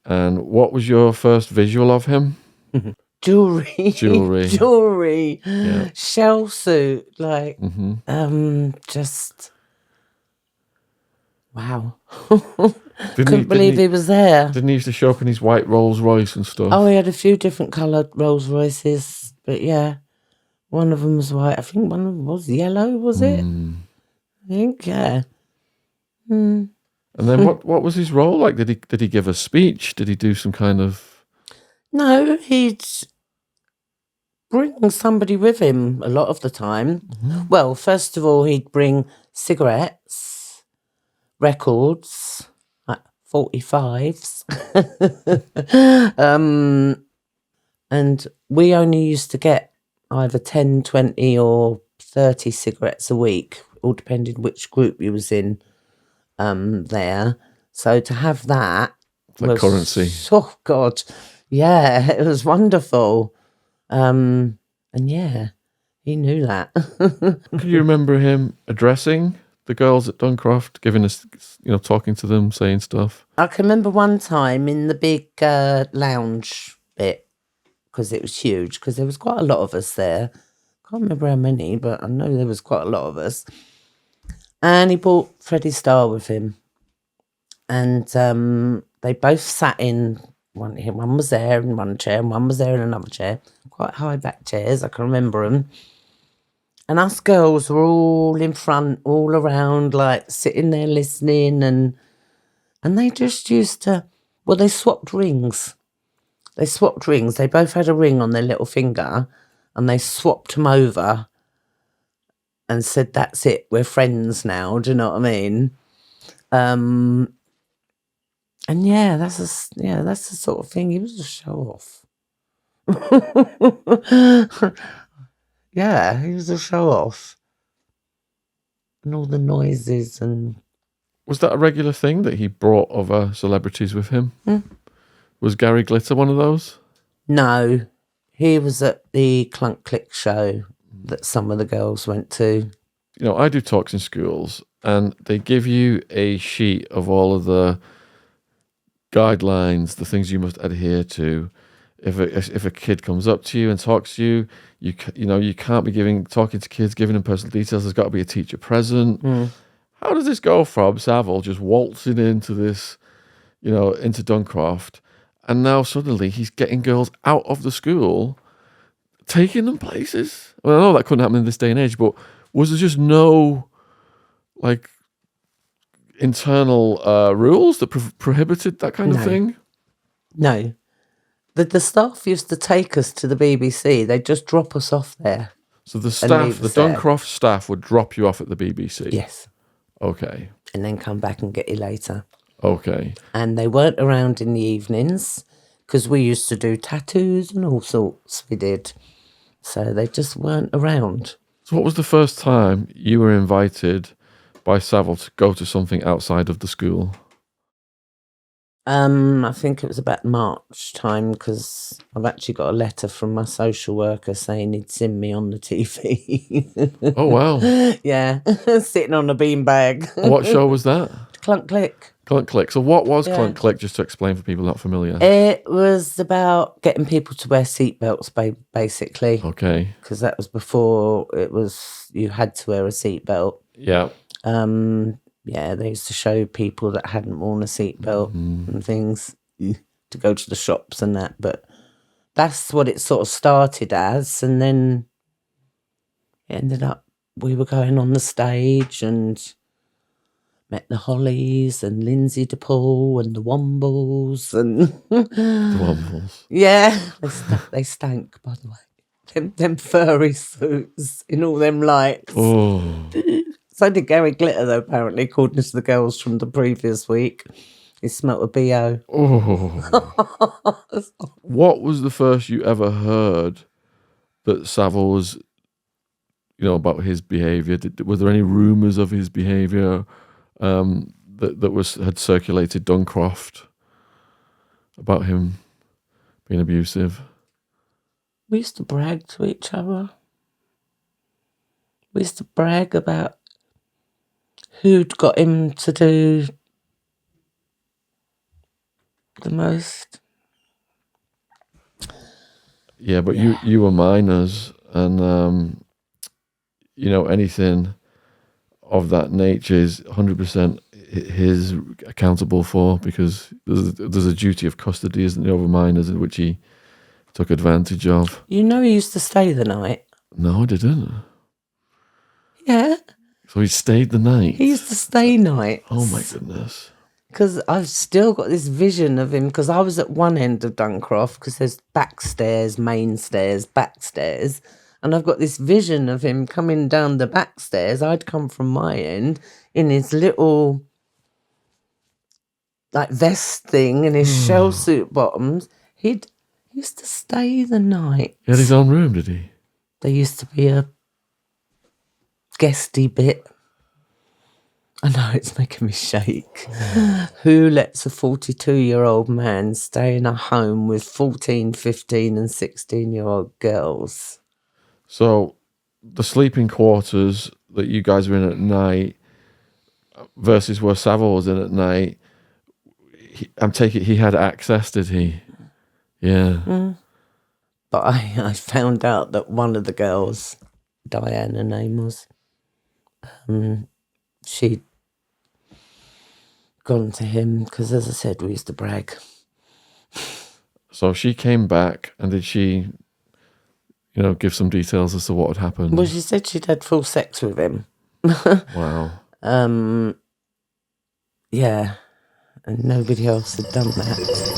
And what was your first visual of him? Jewelry. Jewelry. Yeah. Shell suit, like, just wow. Couldn't believe he was there. Didn't he used to show up in his white Rolls Royce and stuff? Oh, he had a few different coloured Rolls Royces, but yeah, one of them was white. I think one of them was yellow, was it? I think, yeah. And then what was his role like? Did he give a speech? Did he do some kind of... No, he'd bring somebody with him a lot of the time. Well, first of all, he'd bring cigarettes, records, like 45s. And we only used to get either 10, 20 or 30 cigarettes a week, all depending which group you was in there. So to have that was currency. Oh, God. Yeah, it was wonderful. And yeah, he knew that. Can you remember him addressing the girls at Duncroft, giving us, talking to them, saying stuff? I can remember one time in the big lounge bit, because it was huge, because there was quite a lot of us there. Can't remember how many, but I know there was quite a lot of us. And he brought Freddie Starr with him. And they both sat in, one was there in one chair, and one was there in another chair. Quite high back chairs, I can remember them. And us girls were all in front, all around, like sitting there listening. And they just used to, well, they swapped rings. They both had a ring on their little finger, and they swapped them over and said, "That's it, we're friends now." Do you know what I mean? And yeah, that's the sort of thing. He was a show off. Yeah, he was a show off. And all the noises and... Was that a regular thing that he brought other celebrities with him? Was Gary Glitter one of those? No, he was at the Clunk Click show that some of the girls went to. I do talks in schools, and they give you a sheet of all of the guidelines, the things you must adhere to. If a kid comes up to you and talks to you, you can't be talking to kids, giving them personal details. There's got to be a teacher present. How does this go from Savile just waltzing into this, into Duncroft, and now suddenly he's getting girls out of the school, taking them places? Well, I know that couldn't happen in this day and age, but was there just no, like, internal rules that prohibited that kind of thing? No. The staff used to take us to the BBC. They'd just drop us off there. So the Duncroft staff would drop you off at the BBC? Yes. Okay. And then come back and get you later. Okay. And they weren't around in the evenings, because we used to do tattoos and all sorts. We did. So they just weren't around. So what was the first time you were invited by Savile to go to something outside of the school? I think it was about March time, because I've actually got a letter from my social worker saying he'd seen me on the TV. Oh, wow. Yeah, sitting on a beanbag. What show was that? Clunk Click. Clunk Click. So what was Clunk Click, just to explain for people not familiar? It was about getting people to wear seatbelts, basically. Okay. Because that was before you had to wear a seatbelt. Yeah. Yeah, they used to show people that hadn't worn a seatbelt and things to go to the shops and that. But that's what it sort of started as. And then it ended up, we were going on the stage and met the Hollies and Lindsay DePaul and the Wombles. And the Wombles. Yeah, they stank, by the way. Them furry suits in all them lights. Oh. So did Gary Glitter, though, apparently, according to the girls from the previous week. He smelt a B.O. Oh. What was the first you ever heard that Savile was, about his behaviour? Were there any rumours of his behaviour that had circulated Duncroft about him being abusive? We used to brag to each other. We used to brag about who'd got him to do the most. Yeah, but you were minors, and anything of that nature is 100% his accountable for, because there's a duty of custody, isn't there, over minors, in which he took advantage of. He used to stay the night. No, I didn't. Yeah. So he stayed the night? He used to stay nights. Oh my goodness. Because I've still got this vision of him, because I was at one end of Duncroft, because there's back stairs, main stairs, back stairs. And I've got this vision of him coming down the back stairs. I'd come from my end in his little vest thing and his shell suit bottoms. He used to stay the night. He had his own room, did he? There used to be a guesty bit. I know, it's making me shake. Who lets a 42-year-old man stay in a home with 14, 15 and 16-year-old girls? So the sleeping quarters that you guys were in at night versus where Savile was in at night, I'm taking he had access, did he? Yeah. But I found out that one of the girls, Diane her name was, she'd gone to him because, as I said, we used to brag. So she came back, and did she, give some details as to what had happened? Well, she said she'd had full sex with him. Wow. Yeah, and nobody else had done that.